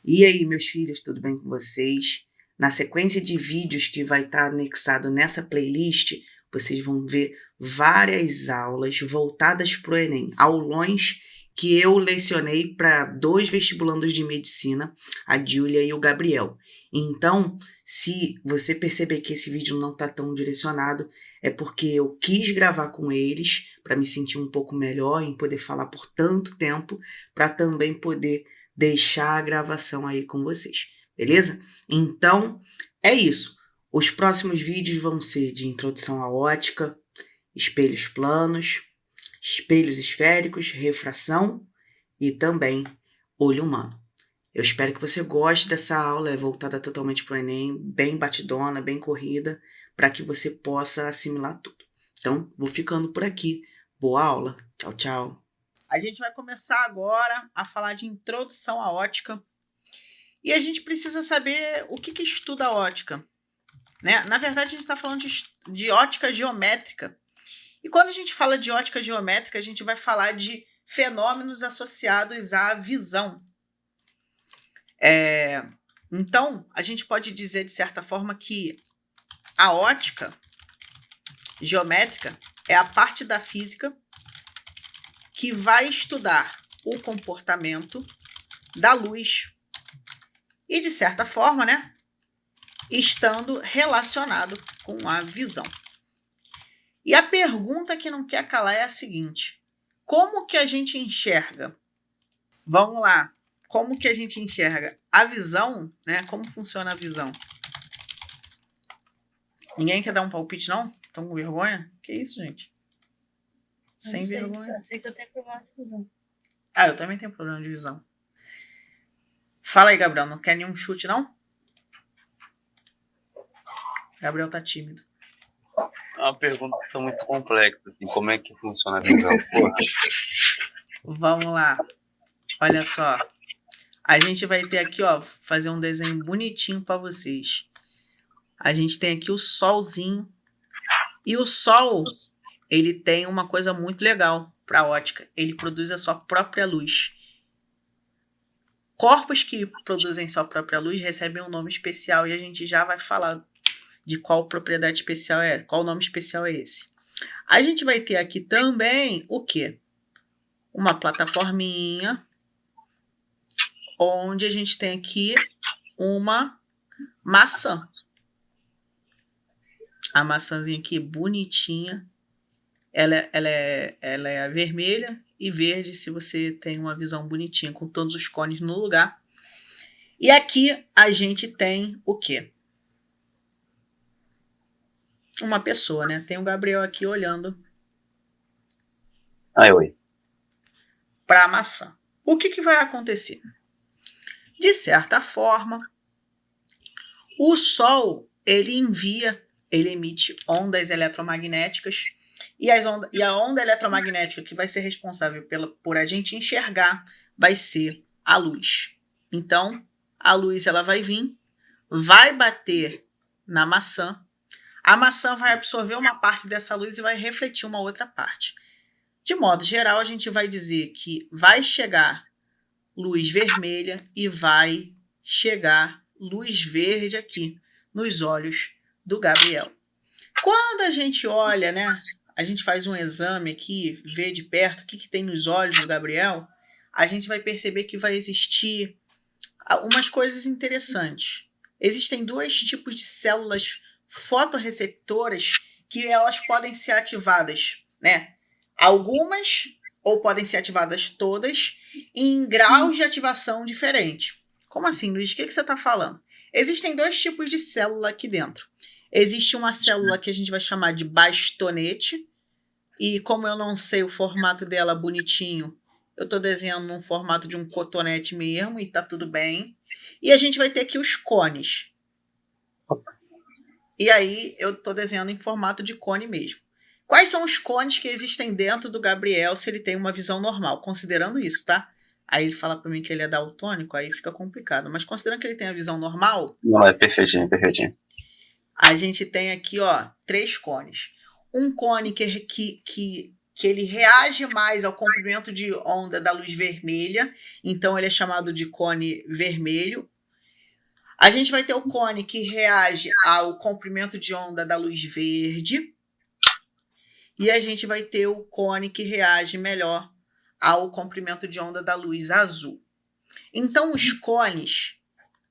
E aí, meus filhos, tudo bem com vocês? Na sequência de vídeos que vai estar anexado nessa playlist, vocês vão ver várias aulas voltadas para o Enem, aulões que eu lecionei para 2 vestibulandos de medicina, a Júlia e o Gabriel. Então, se você perceber que esse vídeo não está tão direcionado, é porque eu quis gravar com eles para me sentir um pouco melhor em poder falar por tanto tempo, para também poder deixar a gravação aí com vocês, beleza? Então, é isso. Os próximos vídeos vão ser de introdução à ótica, espelhos planos, espelhos esféricos, refração e também olho humano. Eu espero que você goste dessa aula, é voltada totalmente para o Enem, bem batidona, bem corrida, para que você possa assimilar tudo. Então, vou ficando por aqui. Boa aula. Tchau, tchau. A gente vai começar agora a falar de introdução à ótica. E a gente precisa saber o que estuda a ótica, né? Na verdade, a gente está falando de ótica geométrica. E quando a gente fala de ótica geométrica, a gente vai falar de fenômenos associados à visão. Então, a gente pode dizer, de certa forma, que a ótica geométrica é a parte da física que vai estudar o comportamento da luz e, de certa forma, né, estando relacionado com a visão. E a pergunta que não quer calar é a seguinte: como que a gente enxerga? Vamos lá. Como que a gente enxerga a visão, né? Como funciona a visão? Ninguém quer dar um palpite, não? Estão com vergonha? Que isso, gente? Sem vergonha. Eu sei que eu tenho problema de visão. Ah, eu também tenho problema de visão. Fala aí, Gabriel. Não quer nenhum chute, não? Gabriel tá tímido. É uma pergunta muito complexa, assim, como é que funciona a visão? Porra. Vamos lá. Olha só. A gente vai ter aqui, ó, fazer um desenho bonitinho para vocês. A gente tem aqui o solzinho. E o sol, ele tem uma coisa muito legal para a ótica. Ele produz a sua própria luz. Corpos que produzem sua própria luz recebem um nome especial e a gente já vai falar de qual propriedade especial é, qual nome especial é esse. A gente vai ter aqui também o quê? Uma plataforminha, onde a gente tem aqui uma maçã. A maçãzinha aqui bonitinha. Ela é vermelha e verde se você tem uma visão bonitinha, com todos os cones no lugar. E aqui a gente tem o quê? Uma pessoa, né? Tem o Gabriel aqui olhando para a maçã. O que vai acontecer? De certa forma, o Sol, ele emite ondas eletromagnéticas e a onda eletromagnética que vai ser responsável por a gente enxergar vai ser a luz. Então, a luz ela vai vir, vai bater na maçã, a maçã vai absorver uma parte dessa luz e vai refletir uma outra parte. De modo geral, a gente vai dizer que vai chegar luz vermelha e vai chegar luz verde aqui nos olhos do Gabriel. Quando a gente olha, né, a gente faz um exame aqui, vê de perto o que tem nos olhos do Gabriel, a gente vai perceber que vai existir umas coisas interessantes. Existem 2 tipos de células fotorreceptoras que elas podem ser ativadas, né? Algumas, ou podem ser ativadas todas, em graus de ativação diferentes. Como assim, Luiz? O que você está falando? Existem 2 tipos de célula aqui dentro. Existe uma célula que a gente vai chamar de bastonete, e como eu não sei o formato dela bonitinho, eu estou desenhando num formato de um cotonete mesmo, e tá tudo bem. E a gente vai ter aqui os cones. E aí eu estou desenhando em formato de cone mesmo. Quais são os cones que existem dentro do Gabriel se ele tem uma visão normal? Considerando isso, tá? Aí ele fala para mim que ele é daltônico, aí fica complicado. Mas considerando que ele tem a visão normal... Não, é perfeitinho, perfeitinho. A gente tem aqui, ó, 3 cones. Um cone que que ele reage mais ao comprimento de onda da luz vermelha, então ele é chamado de cone vermelho. A gente vai ter o cone que reage ao comprimento de onda da luz verde. E a gente vai ter o cone que reage melhor ao comprimento de onda da luz azul. Então, os cones,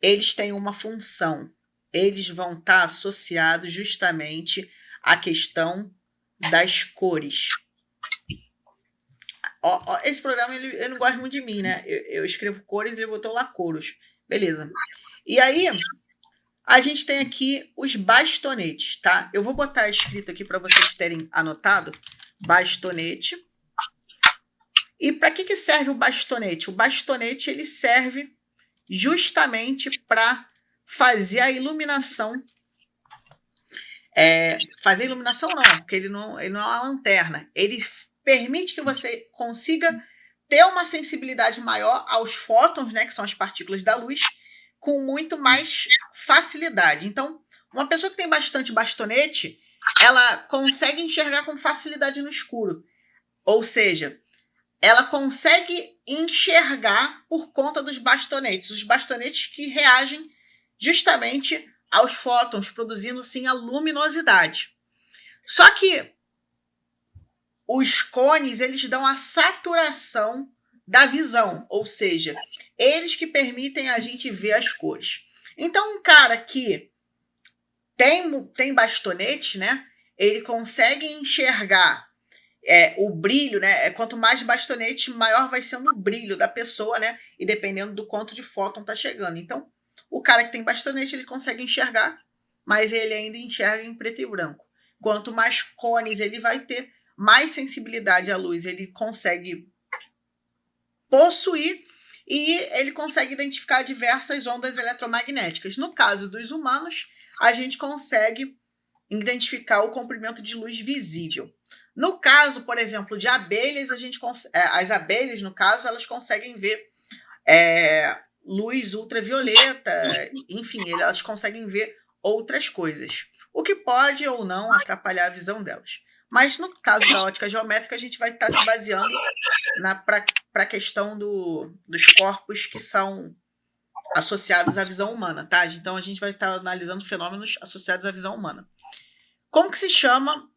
eles têm uma função. Eles vão estar associados justamente à questão das cores. Esse programa ele não gosta muito de mim, né? Eu escrevo cores e eu botou lá coros. Beleza. E aí, a gente tem aqui os bastonetes, tá? Eu vou botar escrito aqui para vocês terem anotado. Bastonete. E para que serve o bastonete? O bastonete ele serve justamente para fazer a iluminação. Fazer iluminação não, porque ele não é uma lanterna. Ele permite que você consiga ter uma sensibilidade maior aos fótons, né, que são as partículas da luz, com muito mais facilidade. Então, uma pessoa que tem bastante bastonete, ela consegue enxergar com facilidade no escuro. Ou seja, ela consegue enxergar por conta dos bastonetes. Os bastonetes que reagem justamente aos fótons, produzindo assim a luminosidade. Só que os cones, eles dão a saturação da visão, ou seja, eles que permitem a gente ver as cores. Então, um cara que tem bastonete, né, ele consegue enxergar o brilho, né? Quanto mais bastonete, maior vai sendo o brilho da pessoa, né? E dependendo do quanto de fóton tá chegando. Então, o cara que tem bastonete, ele consegue enxergar, mas ele ainda enxerga em preto e branco. Quanto mais cones ele vai ter, mais sensibilidade à luz ele consegue possuir e ele consegue identificar diversas ondas eletromagnéticas. No caso dos humanos, a gente consegue identificar o comprimento de luz visível. No caso, por exemplo, de abelhas, as abelhas, no caso, elas conseguem ver luz ultravioleta, enfim, elas conseguem ver outras coisas, o que pode ou não atrapalhar a visão delas. Mas no caso da ótica geométrica, a gente vai estar se baseando para a questão dos corpos que são associados à visão humana, tá? Então a gente vai estar analisando fenômenos associados à visão humana. Como que se chama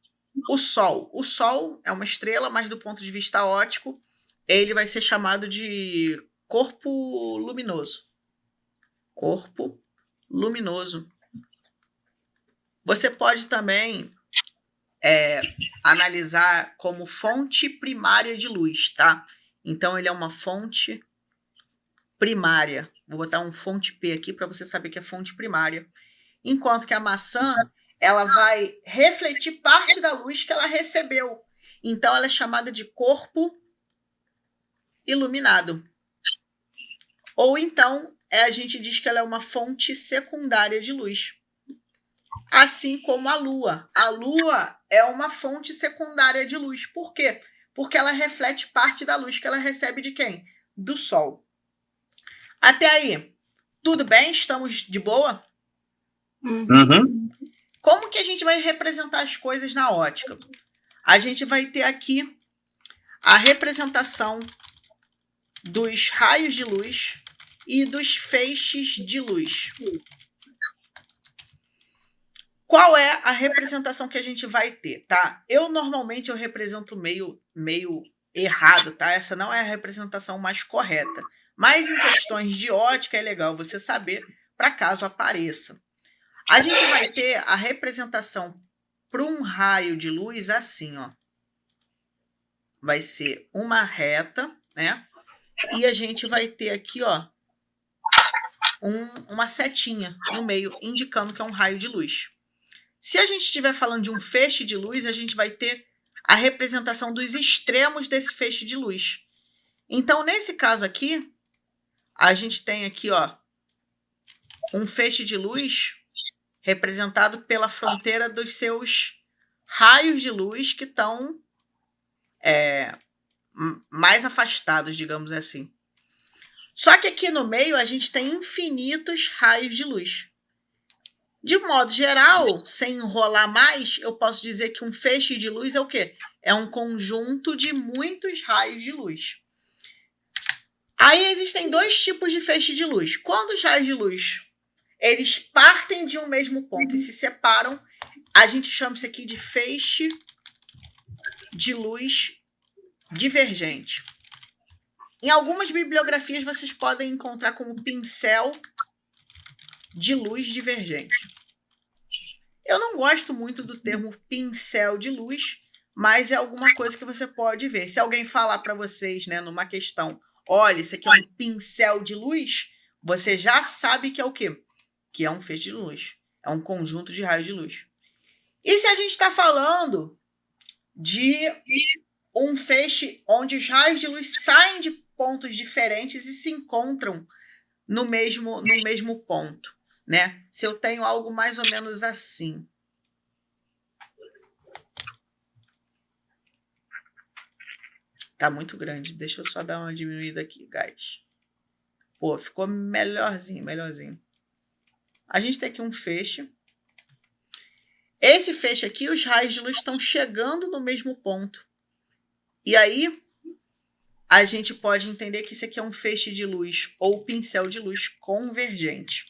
o Sol? O Sol é uma estrela, mas do ponto de vista óptico, ele vai ser chamado de corpo luminoso. Corpo luminoso. Você pode também analisar como fonte primária de luz, tá? Então, ele é uma fonte primária. Vou botar um fonte P aqui para você saber que é fonte primária. Enquanto que a maçã, ela vai refletir parte da luz que ela recebeu. Então, ela é chamada de corpo iluminado. Ou então, a gente diz que ela é uma fonte secundária de luz. Assim como a Lua. A Lua é uma fonte secundária de luz. Por quê? Porque ela reflete parte da luz que ela recebe de quem? Do Sol. Até aí, tudo bem? Estamos de boa? Uhum. Como que a gente vai representar as coisas na ótica? A gente vai ter aqui a representação dos raios de luz e dos feixes de luz. Qual é a representação que a gente vai ter, tá? Normalmente eu represento meio errado, tá? Essa não é a representação mais correta. Mas em questões de ótica é legal você saber para caso apareça. A gente vai ter a representação para um raio de luz assim, ó. Vai ser uma reta, né? E a gente vai ter aqui, ó, uma setinha no meio, indicando que é um raio de luz. Se a gente estiver falando de um feixe de luz, a gente vai ter a representação dos extremos desse feixe de luz. Então, nesse caso aqui, a gente tem aqui, ó, um feixe de luz representado pela fronteira dos seus raios de luz que estão mais afastados, digamos assim. Só que aqui no meio a gente tem infinitos raios de luz. De modo geral, sem enrolar mais, eu posso dizer que um feixe de luz é o quê? é um conjunto de muitos raios de luz. Aí existem dois tipos de feixe de luz. Quando os raios de luz eles partem de um mesmo ponto e se separam, a gente chama isso aqui de feixe de luz divergente. Em algumas bibliografias vocês podem encontrar como pincel de luz divergente. Eu não gosto muito do termo pincel de luz, mas é alguma coisa que você pode ver. Se alguém falar para vocês, né, numa questão, olha, isso aqui é um pincel de luz, você já sabe que é o quê? Que é um feixe de luz. É um conjunto de raios de luz. E se a gente está falando de um feixe onde os raios de luz saem de pontos diferentes e se encontram no mesmo ponto, né? Se eu tenho algo mais ou menos assim. Tá muito grande. Deixa eu só dar uma diminuída aqui, guys. Pô, ficou melhorzinho. A gente tem aqui um feixe. Esse feixe aqui, os raios de luz estão chegando no mesmo ponto. E aí, a gente pode entender que isso aqui é um feixe de luz ou pincel de luz convergente.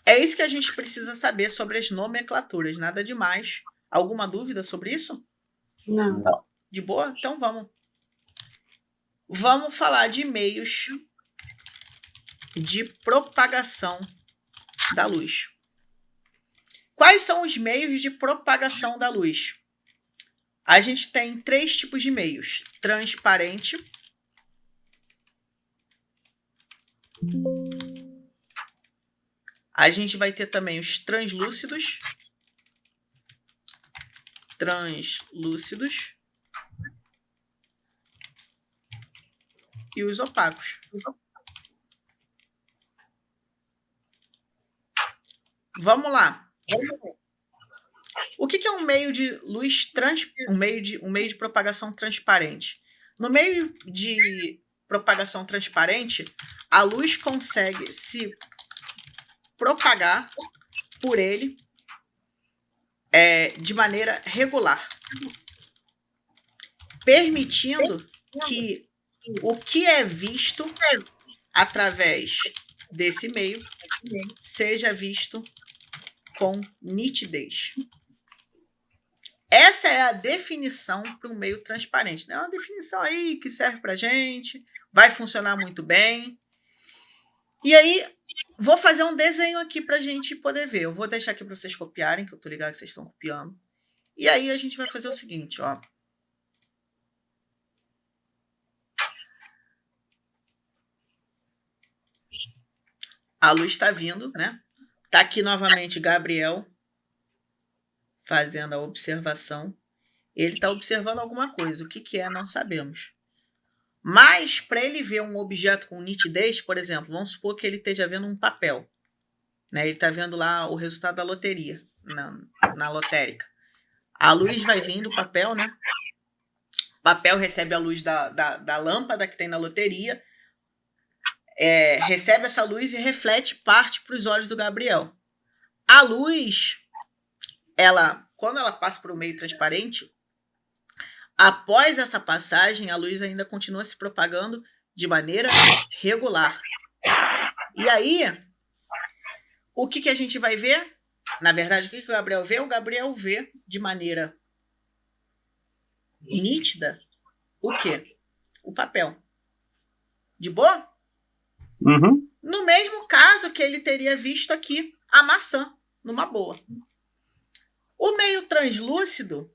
É isso que a gente precisa saber sobre as nomenclaturas. Nada demais. Alguma dúvida sobre isso? Não. De boa? Então vamos. Vamos falar de meios de propagação da luz. Quais são os meios de propagação da luz? A gente tem 3 tipos de meios: transparente, a gente vai ter também os translúcidos, e os opacos. Vamos lá. O que é um meio de luz um meio de propagação transparente? No meio de propagação transparente, a luz consegue se propagar por ele de maneira regular, permitindo que o que é visto através desse meio seja visto com nitidez. Essa é a definição para um meio transparente. É uma definição aí que serve para a gente, vai funcionar muito bem. E aí, vou fazer um desenho aqui para a gente poder ver. Eu vou deixar aqui para vocês copiarem, que eu estou ligado que vocês estão copiando. E aí, a gente vai fazer o seguinte, ó. A luz está vindo, né? Está aqui novamente Gabriel fazendo a observação. Ele está observando alguma coisa. O que é, não sabemos. Mas, para ele ver um objeto com nitidez, por exemplo, vamos supor que ele esteja vendo um papel. Né? Ele está vendo lá o resultado da loteria, na lotérica. A luz vai vir do papel, né? O papel recebe a luz da lâmpada que tem na loteria, recebe essa luz e reflete parte para os olhos do Gabriel. A luz, quando ela passa por um meio transparente, após essa passagem, a luz ainda continua se propagando de maneira regular. E aí, o que a gente vai ver? Na verdade, o que o Gabriel vê? O Gabriel vê de maneira nítida o quê? O papel. De boa? Uhum. No mesmo caso que ele teria visto aqui a maçã, numa boa. O meio translúcido,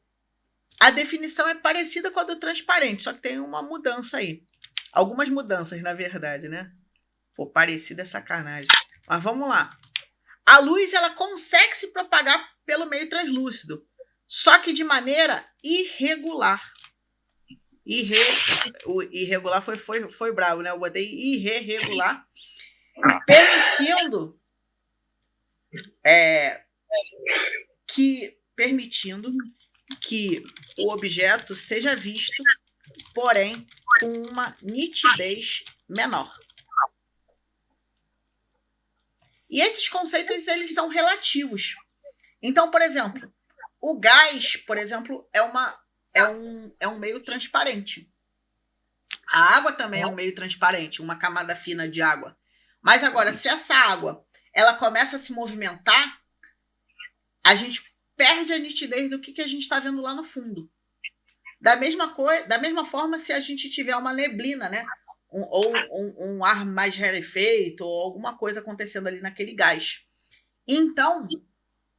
a definição é parecida com a do transparente, só que tem uma mudança aí. Algumas mudanças, na verdade, né? Pô, parecida é sacanagem. Mas vamos lá. A luz, ela consegue se propagar pelo meio translúcido, só que de maneira irregular. O irregular foi bravo, né? Eu botei irregular, permitindo que o objeto seja visto, porém, com uma nitidez menor. E esses conceitos, eles são relativos. Então, por exemplo, O gás, por exemplo, é um meio transparente. A água também é um meio transparente, uma camada fina de água. Mas agora, se essa água ela começa a se movimentar, a gente perde a nitidez do que a gente está vendo lá no fundo. Da mesma forma, se a gente tiver uma neblina, né? Um ar mais rarefeito, ou alguma coisa acontecendo ali naquele gás. Então,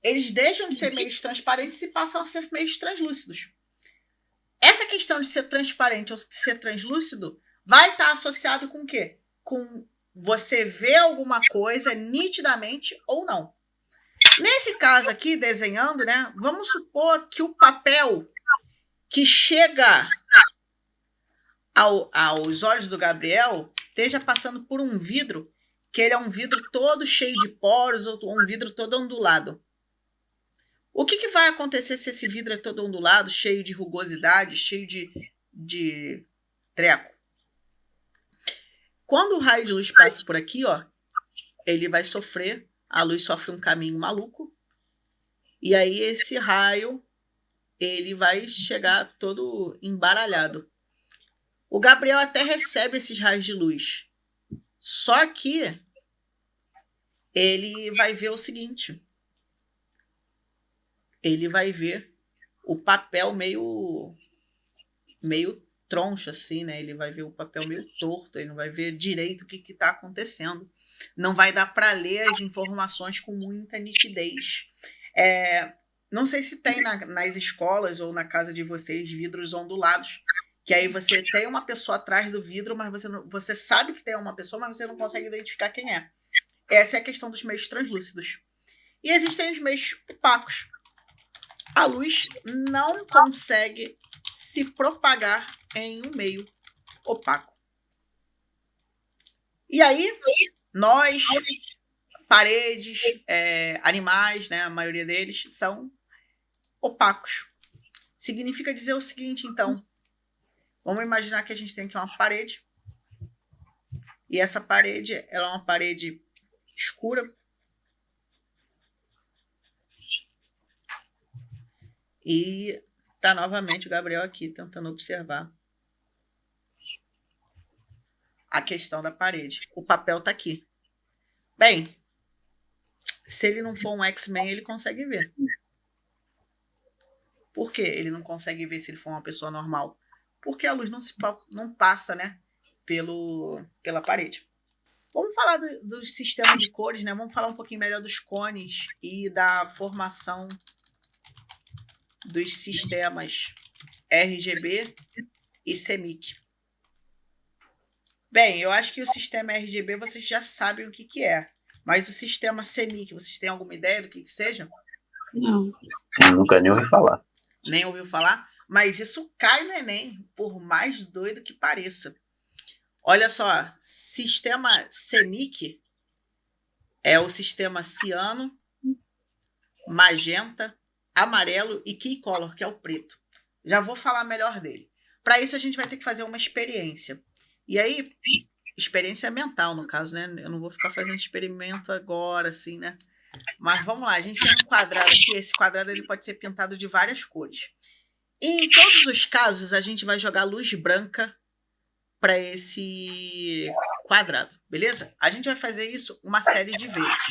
eles deixam de ser meios transparentes e passam a ser meios translúcidos. Essa questão de ser transparente ou de ser translúcido vai estar associado com o quê? Com você ver alguma coisa nitidamente ou não. Nesse caso aqui, desenhando, né? Vamos supor que o papel que chega aos olhos do Gabriel esteja passando por um vidro, que ele é um vidro todo cheio de poros, ou um vidro todo ondulado. O que vai acontecer se esse vidro é todo ondulado, cheio de rugosidade, cheio de treco? Quando o raio de luz passa por aqui, ó, ele vai sofrer, a luz sofre um caminho maluco, e aí esse raio, ele vai chegar todo embaralhado. O Gabriel até recebe esses raios de luz, só que ele vai ver o seguinte, ele vai ver o papel meio troncho, assim, né? Ele vai ver o papel meio torto, ele não vai ver direito o que está acontecendo. Não vai dar para ler as informações com muita nitidez. Não sei se tem nas escolas ou na casa de vocês vidros ondulados, que aí você tem uma pessoa atrás do vidro, mas você sabe que tem uma pessoa, mas você não consegue identificar quem é. Essa é a questão dos meios translúcidos. E existem os meios opacos. A luz não consegue se propagar em um meio opaco. E aí, nós, paredes, animais, né, a maioria deles, são opacos. Significa dizer o seguinte, então. Vamos imaginar que a gente tem aqui uma parede. E essa parede, ela é uma parede escura. E tá novamente o Gabriel aqui tentando observar a questão da parede. O papel tá aqui. Bem, se ele não for um X-Men, ele consegue ver. Por que ele não consegue ver se ele for uma pessoa normal? Porque a luz não passa, né, pela parede. Vamos falar do sistema de cores, né? Vamos falar um pouquinho melhor dos cones e da formação dos sistemas RGB e CMYK. Bem, eu acho que o sistema RGB vocês já sabem o que é. Mas o sistema CMYK, vocês têm alguma ideia do que seja? Não. Eu nunca nem ouvi falar. Nem ouviu falar? Mas isso cai no Enem, por mais doido que pareça. Olha só, sistema CMYK é o sistema ciano, magenta, amarelo e key color, que é o preto. Já vou falar melhor dele. Para isso, a gente vai ter que fazer uma experiência. E aí, experiência mental, no caso, né? Eu não vou ficar fazendo experimento agora, assim, né? Mas vamos lá, a gente tem um quadrado aqui. Esse quadrado ele pode ser pintado de várias cores. E em todos os casos, a gente vai jogar luz branca para esse quadrado, beleza? A gente vai fazer isso uma série de vezes.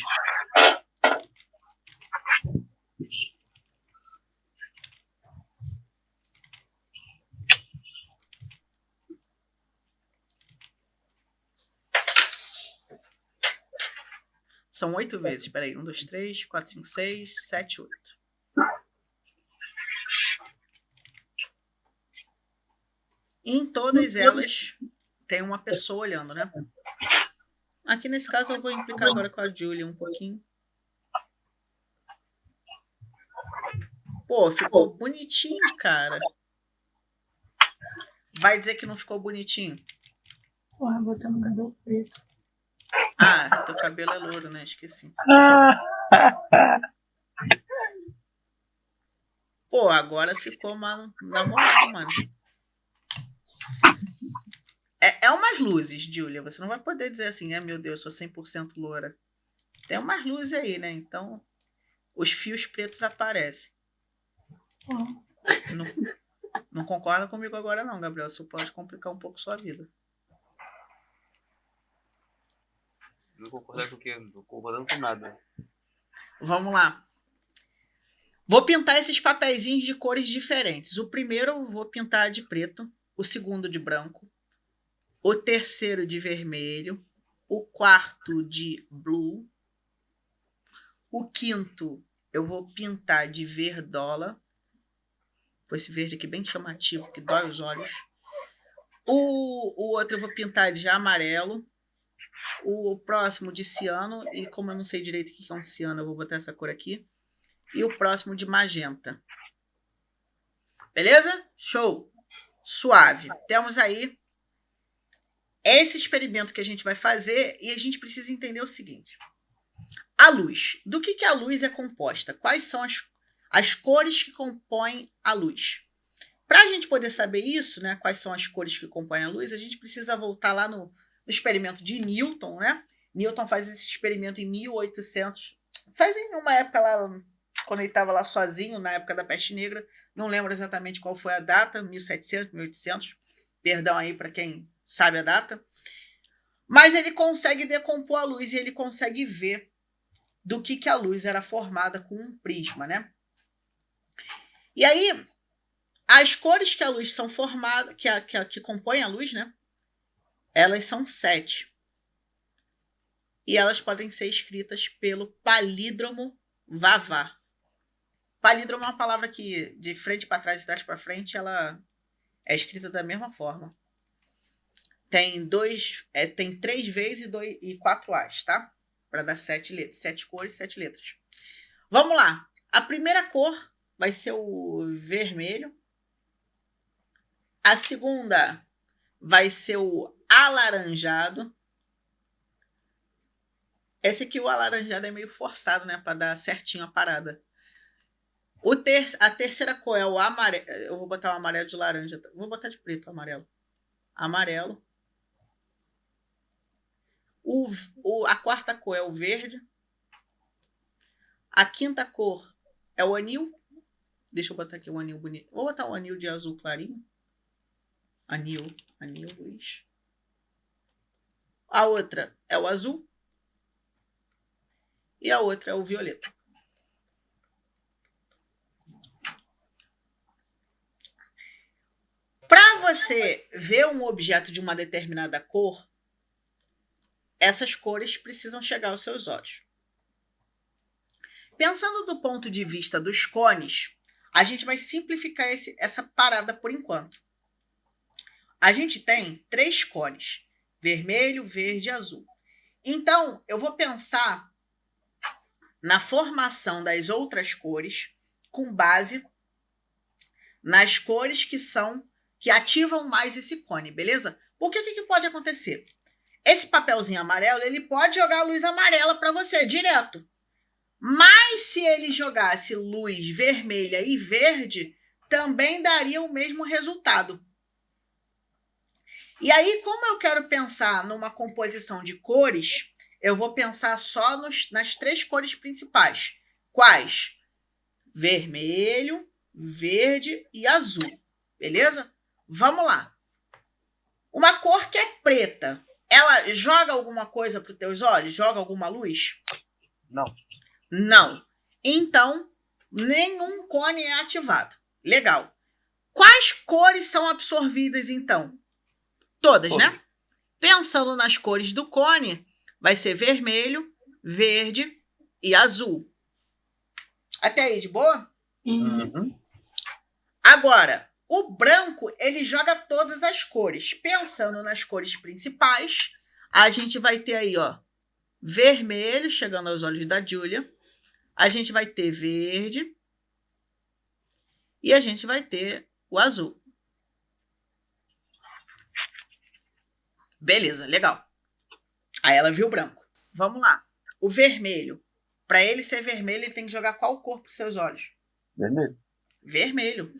São 8 vezes. Espera aí. 1, 2, 3, 4, 5, 6, 7, 8. Em todas elas, tem uma pessoa olhando, né? Aqui nesse caso, eu vou implicar agora com a Julia um pouquinho. Pô, ficou bonitinho, cara. Vai dizer que não ficou bonitinho? Porra, botando cabelo preto. Ah, teu cabelo é louro, né? Esqueci. Pô, agora ficou na moral, mano. É umas luzes, Julia. Você não vai poder dizer assim, meu Deus, sou 100% loura. Tem umas luzes aí, né? Então, os fios pretos aparecem. Não, não concorda comigo agora não, Gabriel. Isso pode complicar um pouco sua vida. Não concordar com o quê? Não tô concordando com nada. Vamos lá. Vou pintar esses papeizinhos de cores diferentes. O primeiro eu vou pintar de preto, o segundo de branco, o terceiro de vermelho, o quarto de blue, o quinto eu vou pintar de verdola, esse verde aqui bem chamativo, que dói os olhos. O outro eu vou pintar de amarelo, o próximo de ciano, e como eu não sei direito o que é um ciano, eu vou botar essa cor aqui. E o próximo de magenta. Beleza? Show! Suave. Temos aí esse experimento que a gente vai fazer e a gente precisa entender o seguinte. A luz. Do que a luz é composta? Quais são as cores que compõem a luz? Para a gente poder saber isso, né, quais são as cores que compõem a luz, a gente precisa voltar lá no experimento de Newton, né? Newton faz esse experimento em 1800. Faz em uma época lá, quando ele estava lá sozinho, na época da peste negra. Não lembro exatamente qual foi a data, 1700, 1800. Perdão aí para quem sabe a data. Mas ele consegue decompor a luz e ele consegue ver do que a luz era formada com um prisma, né? E aí, as cores que a luz são formadas, que compõem a luz, né? Elas são 7. E elas podem ser escritas pelo palíndromo Vavá. Palíndromo é uma palavra que de frente para trás e trás para frente ela é escrita da mesma forma. Tem 3 V's e 4 A's, tá? Para dar 7 letras, 7 cores, 7 letras. Vamos lá. A primeira cor vai ser o vermelho. A segunda vai ser o alaranjado. Esse aqui, o alaranjado, é meio forçado, né? Para dar certinho a parada. A terceira cor é o amarelo. Eu vou botar o amarelo de laranja. Vou botar de preto o amarelo. Amarelo. A quarta cor é o verde. A quinta cor é o anil. Deixa eu botar aqui um anil bonito. Vou botar um anil de azul clarinho. Anil, Luiz. A outra é o azul. E a outra é o violeta. Para você ver um objeto de uma determinada cor, essas cores precisam chegar aos seus olhos. Pensando do ponto de vista dos cones, a gente vai simplificar essa parada por enquanto. A gente tem 3 cones: vermelho, verde e azul. Então, eu vou pensar na formação das outras cores com base nas cores que ativam mais esse cone, beleza? Porque o que pode acontecer? Esse papelzinho amarelo, ele pode jogar luz amarela para você, direto. Mas se ele jogasse luz vermelha e verde, também daria o mesmo resultado. E aí, como eu quero pensar numa composição de cores, eu vou pensar só nas 3 cores principais. Quais? Vermelho, verde e azul. Beleza? Vamos lá. Uma cor que é preta, ela joga alguma coisa para os teus olhos? Joga alguma luz? Não. Não. Então, nenhum cone é ativado. Legal. Quais cores são absorvidas, então? Todas, né? Pensando nas cores do cone, vai ser vermelho, verde e azul. Até aí, de boa? Uhum. Agora, o branco, ele joga todas as cores. Pensando nas cores principais, a gente vai ter aí, ó, vermelho, chegando aos olhos da Júlia. A gente vai ter verde. E a gente vai ter o azul. Beleza, legal. Aí ela viu o branco. Vamos lá. O vermelho. Para ele ser vermelho, ele tem que jogar qual cor para os seus olhos? Vermelho. Vermelho.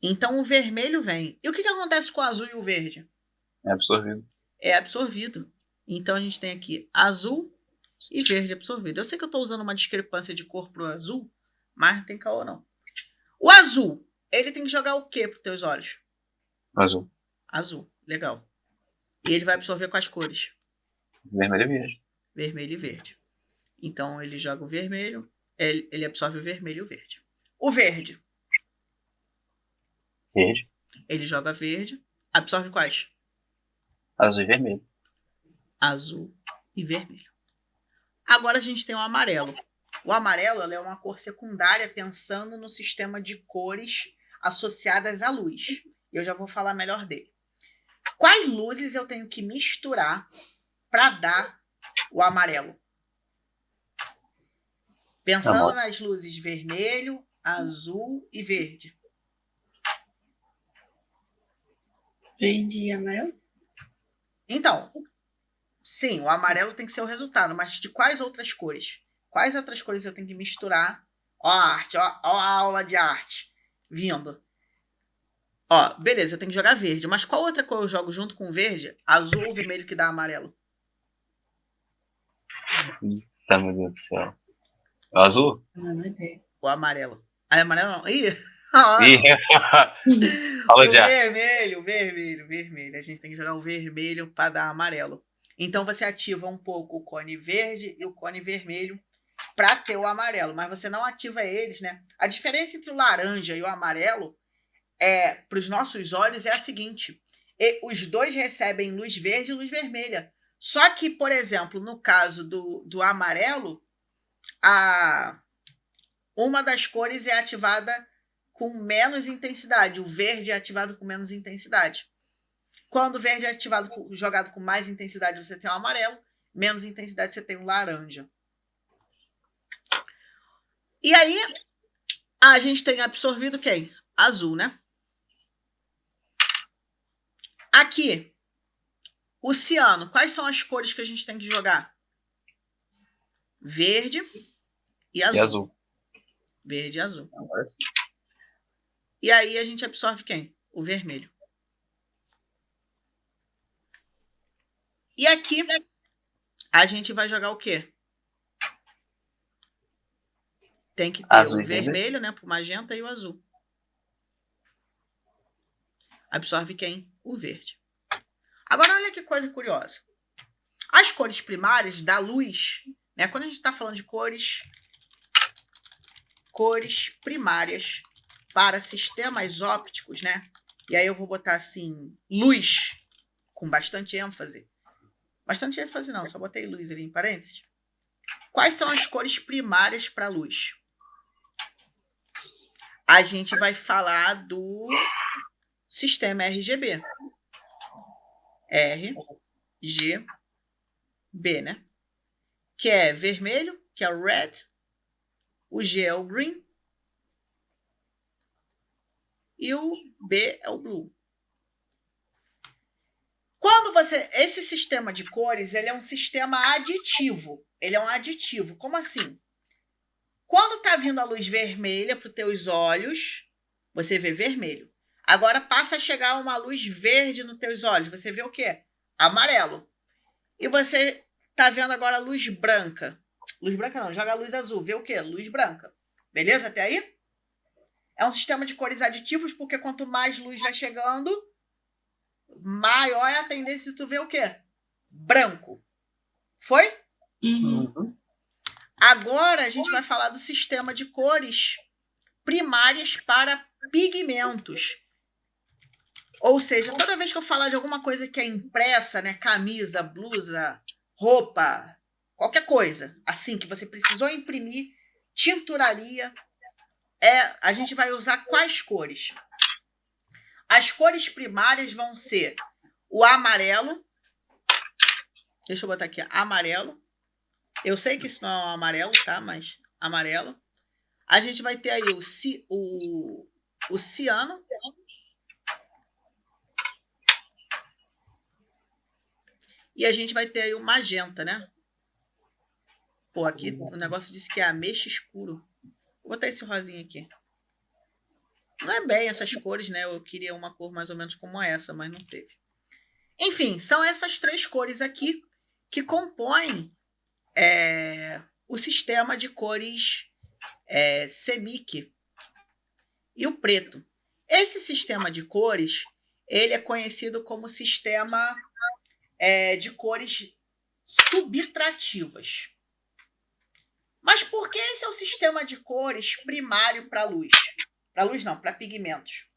Então o vermelho vem. E o que acontece com o azul e o verde? É absorvido. É absorvido. Então a gente tem aqui azul e verde absorvido. Eu sei que eu estou usando uma discrepância de cor para o azul, mas não tem caô não. O azul, ele tem que jogar o quê para os teus olhos? Azul. Azul, legal. E ele vai absorver quais cores? Vermelho e verde. Vermelho e verde. Então, ele joga o vermelho, ele absorve o vermelho e o verde. O verde, Verde. ele joga verde, absorve quais? Azul e vermelho. Azul e vermelho. Agora a gente tem o amarelo. O amarelo ela é uma cor secundária pensando no sistema de cores associadas à luz. Eu já vou falar melhor dele. Quais luzes eu tenho que misturar para dar o amarelo? Pensando nas luzes vermelho, azul e verde. Verde e amarelo? Então, sim, o amarelo tem que ser o resultado, mas de quais outras cores? Quais outras cores eu tenho que misturar? Ó a arte, ó a aula de arte vindo. Ó, beleza, eu tenho que jogar verde, mas qual outra cor eu jogo junto com o verde? Azul ou vermelho que dá amarelo? Tá, meu Deus do céu. É o azul? Não ideia. O amarelo. Ah, amarelo não. Ih! Ó, Fala o já. vermelho. A gente tem que jogar o vermelho para dar amarelo. Então você ativa um pouco o cone verde e o cone vermelho para ter o amarelo, mas você não ativa eles, né? A diferença entre o laranja e o amarelo para os nossos olhos é a seguinte: os dois recebem luz verde e luz vermelha. Só que, por exemplo, no caso do amarelo, uma das cores é ativada com menos intensidade. O verde é ativado com menos intensidade. Quando o verde é jogado com mais intensidade, você tem o amarelo. Menos intensidade, você tem o laranja. E aí, a gente tem absorvido quem? Azul, né? Aqui, o ciano. Quais são as cores que a gente tem que jogar? Verde e azul. E azul. Verde e azul. Agora sim. E aí, a gente absorve quem? O vermelho. E aqui, a gente vai jogar o quê? Tem que ter Azul o e vermelho. vermelho, né? Pro magenta e o azul. Absorve quem? O verde. Agora, olha que coisa curiosa. As cores primárias da luz, né? Quando a gente está falando de cores primárias para sistemas ópticos, né? E aí eu vou botar assim, luz, com bastante ênfase. Bastante ênfase não, só botei luz ali em parênteses. Quais são as cores primárias para luz? A gente vai falar do sistema RGB. RGB, né? Que é vermelho, que é o red, o G é o green e o B é o blue. Esse sistema de cores, ele é um sistema aditivo. Ele é um aditivo. Como assim? Quando tá vindo a luz vermelha para os teus olhos, você vê vermelho. Agora passa a chegar uma luz verde nos teus olhos, você vê o quê? Amarelo. E você tá vendo agora a luz branca. Luz branca não, joga a luz azul, vê o quê? Luz branca. Beleza até aí? É um sistema de cores aditivos, porque quanto mais luz vai chegando, maior é a tendência de tu ver o quê? Branco. Foi? Uhum. Agora a gente vai falar do sistema de cores primárias para pigmentos. Ou seja, toda vez que eu falar de alguma coisa que é impressa, né, camisa, blusa, roupa, qualquer coisa, assim, que você precisou imprimir, tinturaria, a gente vai usar quais cores? As cores primárias vão ser o amarelo. Deixa eu botar aqui, amarelo. Eu sei que isso não é um amarelo, tá? Mas amarelo. A gente vai ter aí o ciano. E a gente vai ter aí o magenta, né? Pô, aqui o negócio disse que é ameixa escuro. Vou botar esse rosinha aqui. Não é bem essas cores, né? Eu queria uma cor mais ou menos como essa, mas não teve. Enfim, são essas três cores aqui que compõem o sistema de cores CMYK. e o preto. Esse sistema de cores, ele é conhecido como sistema de cores subtrativas. Mas por que esse é o sistema de cores primário para luz? Para luz não, para pigmentos.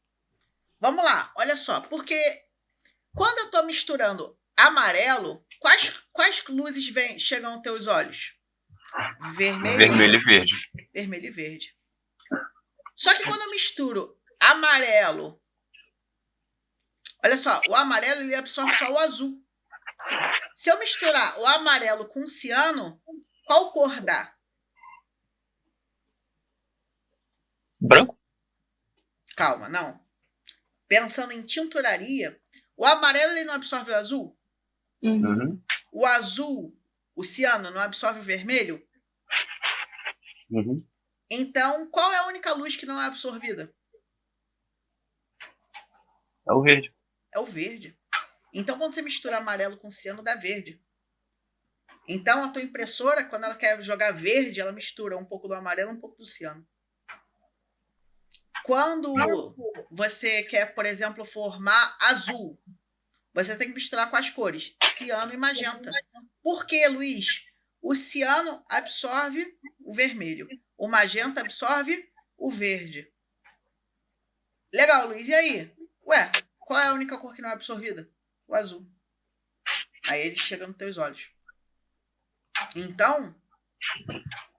Vamos lá, olha só, porque quando eu estou misturando amarelo, quais luzes chegam aos teus olhos? Vermelho e verde. Vermelho e verde. Só que quando eu misturo amarelo, olha só, o amarelo ele absorve só o azul. Se eu misturar o amarelo com ciano, qual cor dá? Branco? Calma, não. Pensando em tinturaria, o amarelo ele não absorve o azul? Uhum. O azul, o ciano, não absorve o vermelho? Uhum. Então, qual é a única luz que não é absorvida? É o verde. É o verde. Então, quando você mistura amarelo com ciano, dá verde. Então, a tua impressora, quando ela quer jogar verde, ela mistura um pouco do amarelo e um pouco do ciano. Quando você quer, por exemplo, formar azul, você tem que misturar com as cores ciano e magenta. Por quê, Luiz? O ciano absorve o vermelho. O magenta absorve o verde. Legal, Luiz. E aí? Ué, qual é a única cor que não é absorvida? O azul. Aí ele chega nos teus olhos. Então,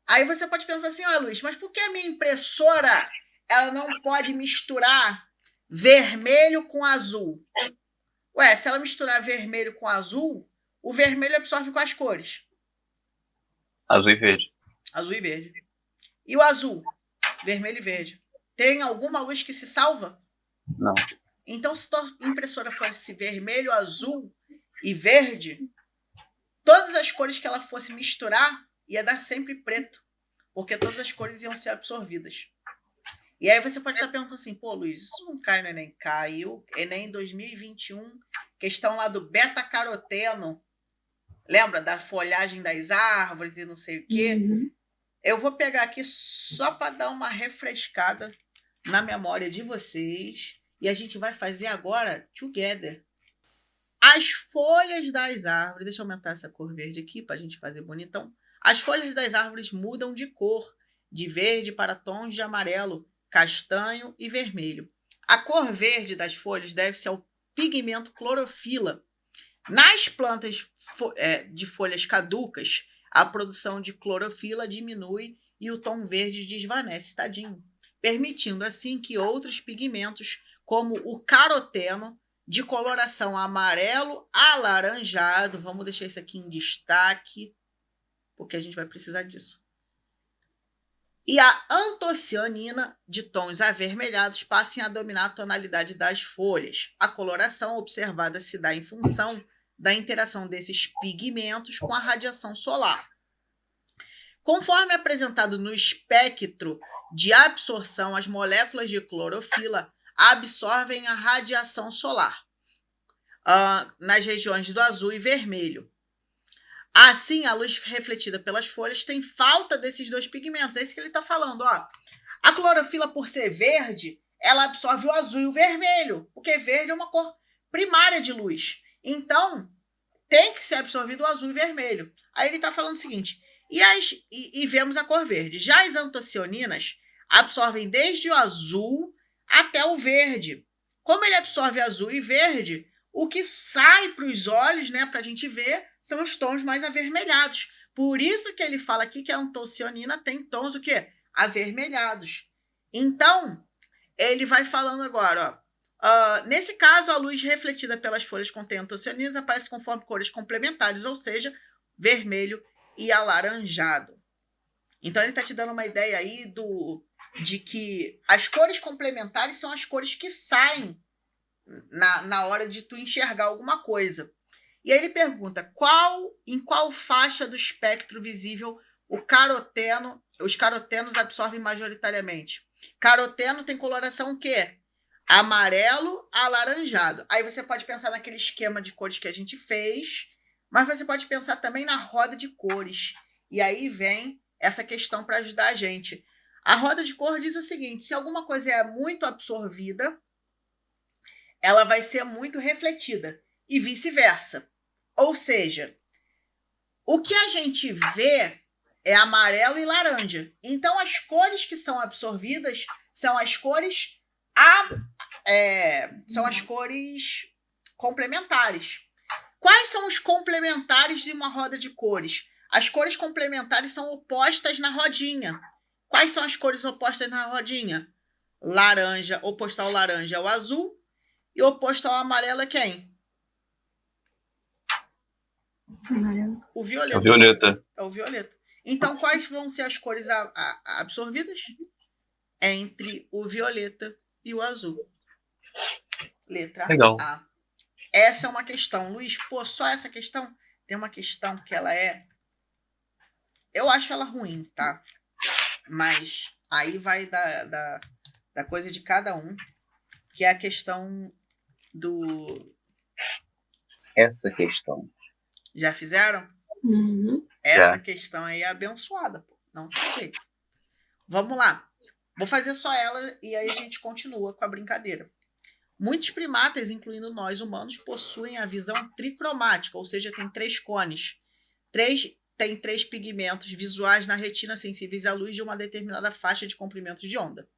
aí você pode pensar assim, olha, Luiz, mas por que a minha impressora ela não pode misturar vermelho com azul? Ué, se ela misturar vermelho com azul, o vermelho absorve quais cores? Azul e verde. Azul e verde. E o azul? Vermelho e verde. Tem alguma luz que se salva? Não. Então, se tua impressora fosse vermelho, azul e verde, todas as cores que ela fosse misturar ia dar sempre preto, porque todas as cores iam ser absorvidas. E aí você pode estar perguntando assim, pô, Luiz, isso não cai no Enem? Caiu, Enem 2021, questão lá do beta-caroteno. Lembra da folhagem das árvores e não sei o quê? Uhum. Eu vou pegar aqui só para dar uma refrescada na memória de vocês. E a gente vai fazer agora together. As folhas das árvores... Deixa eu aumentar essa cor verde aqui para a gente fazer bonitão. As folhas das árvores mudam de cor, de verde para tons de amarelo, castanho e vermelho. A cor verde das folhas deve-se ao pigmento clorofila. Nas plantas de folhas caducas, a produção de clorofila diminui e o tom verde desvanece, tadinho, permitindo assim que outros pigmentos, como o caroteno, de coloração amarelo alaranjado, vamos deixar isso aqui em destaque, porque a gente vai precisar disso, e a antocianina, de tons avermelhados, passem a dominar a tonalidade das folhas. A coloração observada se dá em função da interação desses pigmentos com a radiação solar. Conforme apresentado no espectro de absorção, as moléculas de clorofila absorvem a radiação solar nas regiões do azul e vermelho. Assim, a luz refletida pelas folhas tem falta desses dois pigmentos. É isso que ele está falando. Ó. A clorofila, por ser verde, ela absorve o azul e o vermelho, porque verde é uma cor primária de luz. Então, tem que ser absorvido o azul e vermelho. Aí ele está falando o seguinte, e vemos a cor verde. Já as antocianinas absorvem desde o azul até o verde. Como ele absorve azul e verde, o que sai para os olhos, né, para a gente ver, são os tons mais avermelhados. Por isso que ele fala aqui que a antocianina tem tons o quê? Avermelhados. Então, ele vai falando agora, ó. Nesse caso, a luz refletida pelas folhas contém antocianinas aparece conforme cores complementares, ou seja, vermelho e alaranjado. Então, ele está te dando uma ideia aí de que as cores complementares são as cores que saem na hora de tu enxergar alguma coisa. E aí ele pergunta, em qual faixa do espectro visível os carotenos absorvem majoritariamente? Caroteno tem coloração o quê? Amarelo alaranjado. Aí você pode pensar naquele esquema de cores que a gente fez, mas você pode pensar também na roda de cores. E aí vem essa questão para ajudar a gente. A roda de cor diz o seguinte: se alguma coisa é muito absorvida, ela vai ser muito refletida e vice-versa. Ou seja, o que a gente vê é amarelo e laranja. Então, as cores que são absorvidas são as cores são as cores complementares. Quais são os complementares de uma roda de cores? As cores complementares são opostas na rodinha. Quais são as cores opostas na rodinha? Laranja, oposto ao laranja é o azul, e oposto ao amarelo é quem? Amarelo. O É violeta. o violeta. É o violeta. Então, quais vão ser as cores absorvidas? Entre o violeta e o azul. Letra Legal. A. Essa é uma questão. Luiz, pô, só essa questão? Tem uma questão que ela é... Eu acho ela ruim, tá? Mas aí vai da coisa de cada um, que é a questão do... Essa questão. Já fizeram? Uhum. Essa Já. questão aí é abençoada, pô. Não tem jeito. Vamos lá. Vou fazer só ela e aí a gente continua com a brincadeira. Muitos primatas, incluindo nós humanos, possuem a visão tricromática, ou seja, tem 3 cones. Tem 3 pigmentos visuais na retina sensíveis à luz de uma determinada faixa de comprimento de onda.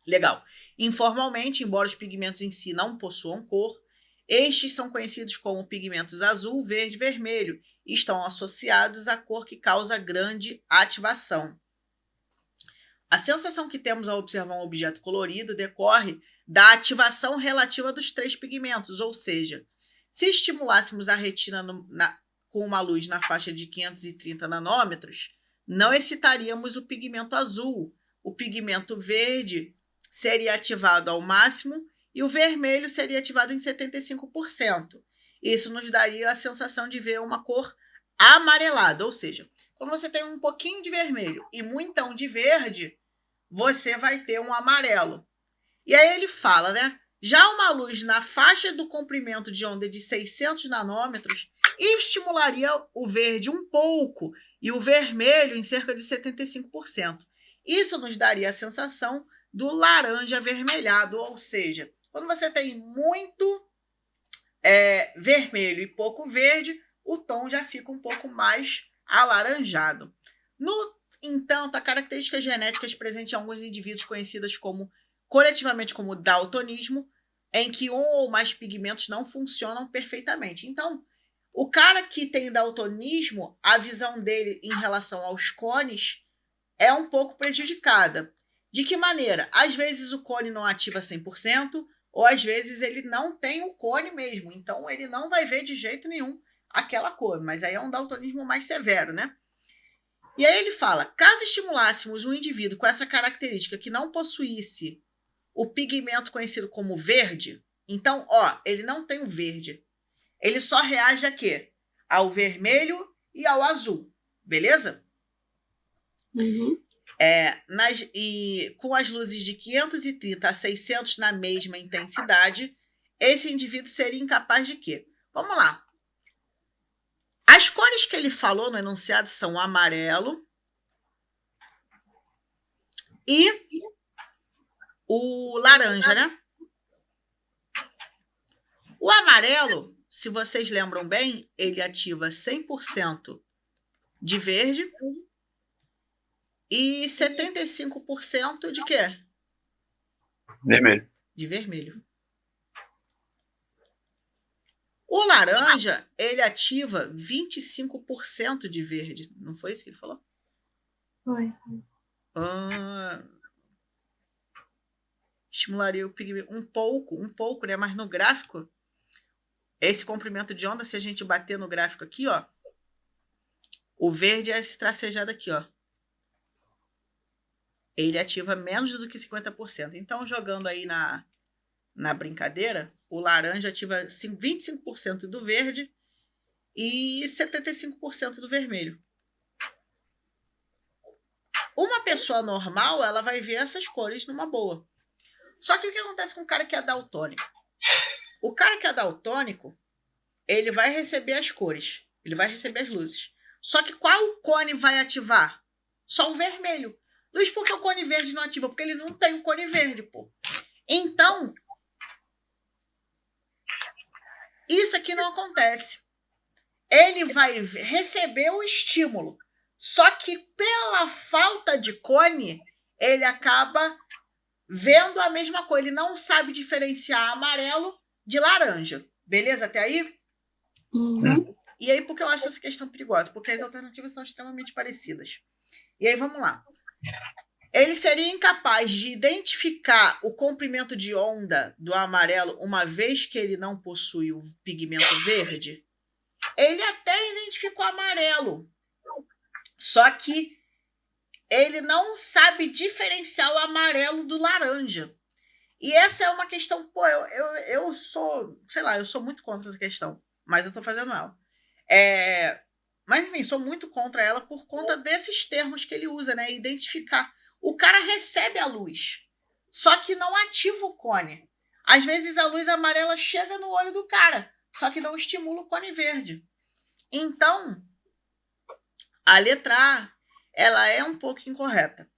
Legal. Informalmente, embora os pigmentos em si não possuam cor, estes são conhecidos como pigmentos azul, verde e vermelho e estão associados à cor que causa grande ativação. A sensação que temos ao observar um objeto colorido decorre da ativação relativa dos 3 pigmentos, ou seja, se estimulássemos a retina com uma luz na faixa de 530 nanômetros, não excitaríamos o pigmento azul. O pigmento verde seria ativado ao máximo e o vermelho seria ativado em 75%. Isso nos daria a sensação de ver uma cor amarelada, ou seja, quando você tem um pouquinho de vermelho e muitão de verde, você vai ter um amarelo. E aí ele fala, né? Já uma luz na faixa do comprimento de onda de 600 nanômetros estimularia o verde um pouco e o vermelho em cerca de 75%. Isso nos daria a sensação do laranja avermelhado, ou seja, quando você tem muito vermelho e pouco verde, o tom já fica um pouco mais alaranjado. No entanto, há características genéticas presentes em alguns indivíduos conhecidas coletivamente como daltonismo, em que um ou mais pigmentos não funcionam perfeitamente. Então, o cara que tem daltonismo, a visão dele em relação aos cones é um pouco prejudicada. De que maneira? Às vezes o cone não ativa 100%, ou às vezes ele não tem o cone mesmo. Então, ele não vai ver de jeito nenhum aquela cor. Mas aí é um daltonismo mais severo, né? E aí ele fala, caso estimulássemos um indivíduo com essa característica que não possuísse o pigmento conhecido como verde, então, ele não tem o verde. Ele só reage a quê? Ao vermelho e ao azul, beleza? Uhum. Com as luzes de 530 a 600 na mesma intensidade, esse indivíduo seria incapaz de quê? Vamos lá. As cores que ele falou no enunciado são o amarelo e o laranja, né? O amarelo, se vocês lembram bem, ele ativa 100% de verde e 75% de quê? Vermelho. De vermelho. O laranja, ele ativa 25% de verde. Não foi isso que ele falou? Foi. Estimularia o pigmento um pouco, né? Mas no gráfico, esse comprimento de onda, se a gente bater no gráfico aqui, o verde é esse tracejado aqui, ele ativa menos do que 50%. Então, jogando aí na brincadeira, o laranja ativa 25% do verde e 75% do vermelho. Uma pessoa normal, ela vai ver essas cores numa boa. Só que o que acontece com o cara que é daltônico? O cara que é daltônico, ele vai receber as cores, ele vai receber as luzes. Só que qual cone vai ativar? Só o vermelho. Luiz, por que o cone verde não ativa? Porque ele não tem um cone verde, pô. Então, isso aqui não acontece. Ele vai receber o estímulo. Só que pela falta de cone, ele acaba vendo a mesma coisa. Ele não sabe diferenciar amarelo de laranja. Beleza até aí? Uhum. E aí, por que eu acho essa questão perigosa? Porque as alternativas são extremamente parecidas. E aí, vamos lá. Ele seria incapaz de identificar o comprimento de onda do amarelo, uma vez que ele não possui o pigmento verde? Ele até identificou o amarelo, só que ele não sabe diferenciar o amarelo do laranja. E essa é uma questão, pô, eu sou, sei lá, eu sou muito contra essa questão, mas eu tô fazendo ela. Mas, enfim, sou muito contra ela por conta desses termos que ele usa, né? Identificar. O cara recebe a luz, só que não ativa o cone. Às vezes a luz amarela chega no olho do cara, só que não estimula o cone verde. Então, a letra A, ela é um pouco incorreta.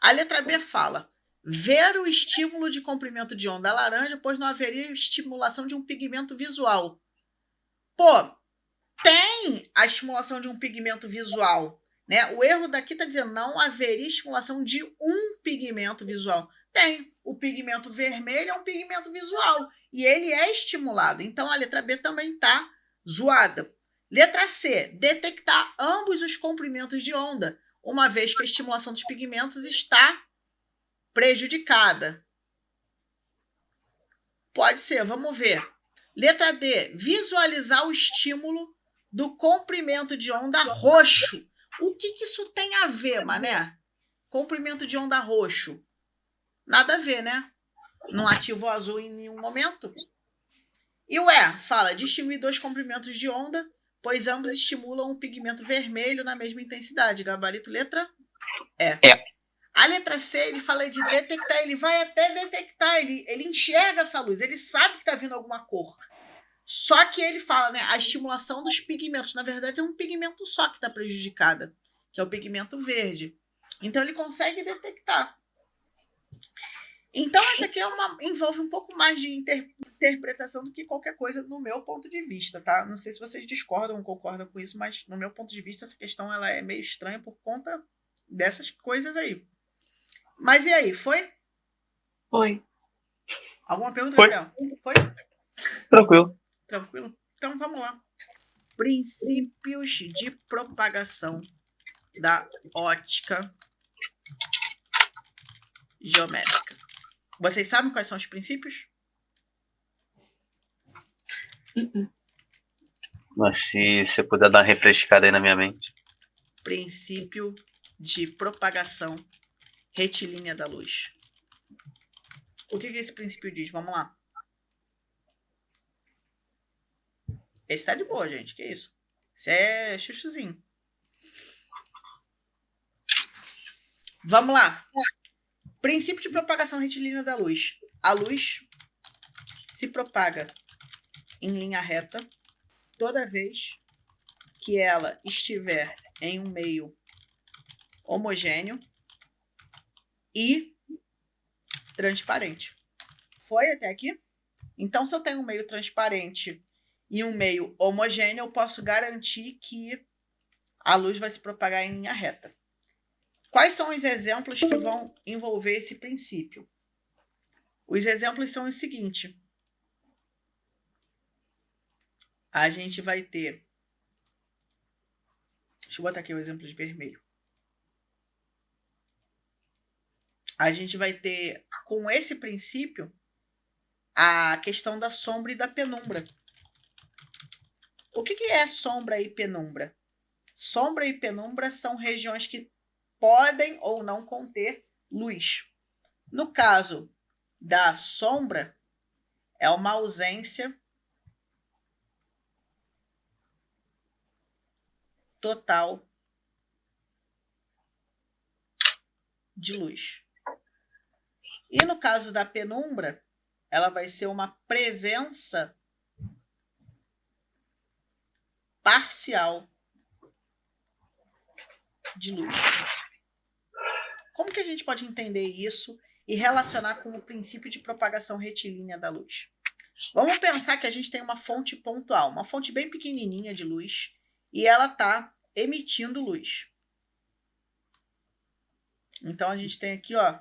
A letra B fala: ver o estímulo de comprimento de onda laranja, pois não haveria estimulação de um pigmento visual. Pô, tem a estimulação de um pigmento visual, né? O erro daqui está dizendo não haveria estimulação de um pigmento visual. Tem. O pigmento vermelho é um pigmento visual e ele é estimulado. Então, a letra B também está zoada. Letra C, detectar ambos os comprimentos de onda, uma vez que a estimulação dos pigmentos está prejudicada. Pode ser, vamos ver. Letra D, visualizar o estímulo do comprimento de onda roxo. O que isso tem a ver, mané? Comprimento de onda roxo. Nada a ver, né? Não ativa o azul em nenhum momento. E o E fala: distinguir dois comprimentos de onda, pois ambos estimulam o pigmento vermelho na mesma intensidade. Gabarito, letra E. A letra C, ele fala de detectar, ele vai até detectar, ele enxerga essa luz, ele sabe que está vindo alguma cor. Só que ele fala, né, a estimulação dos pigmentos, na verdade é um pigmento só que está prejudicada, que é o pigmento verde. Então ele consegue detectar. Então essa aqui envolve um pouco mais de interpretação do que qualquer coisa no meu ponto de vista, tá? Não sei se vocês discordam ou concordam com isso, mas no meu ponto de vista essa questão ela é meio estranha por conta dessas coisas aí. Mas e aí, foi? Foi. Alguma pergunta, Foi. Gabriel? Foi? Tranquilo. Tranquilo? Então vamos lá. Princípios de propagação da ótica geométrica. Vocês sabem quais são os princípios? Mas se você puder dar uma refrescada aí na minha mente. Princípio de propagação retilínea da luz. O que esse princípio diz? Vamos lá. Esse tá de boa, gente. Que isso? Isso é chuchuzinho. Vamos lá. Princípio de propagação retilínea da luz. A luz se propaga em linha reta toda vez que ela estiver em um meio homogêneo e transparente. Foi até aqui? Então, se eu tenho um meio transparente e um meio homogêneo, eu posso garantir que a luz vai se propagar em linha reta. Quais são os exemplos que vão envolver esse princípio? Os exemplos são os seguintes. A gente vai ter... Deixa eu botar aqui o exemplo de vermelho. A gente vai ter, com esse princípio, a questão da sombra e da penumbra. O que é sombra e penumbra? Sombra e penumbra são regiões que podem ou não conter luz. No caso da sombra, é uma ausência total de luz. E no caso da penumbra, ela vai ser uma presença parcial de luz. Como que a gente pode entender isso e relacionar com o princípio de propagação retilínea da luz? Vamos pensar que a gente tem uma fonte pontual, uma fonte bem pequenininha de luz, e ela está emitindo luz. Então, a gente tem aqui, ó,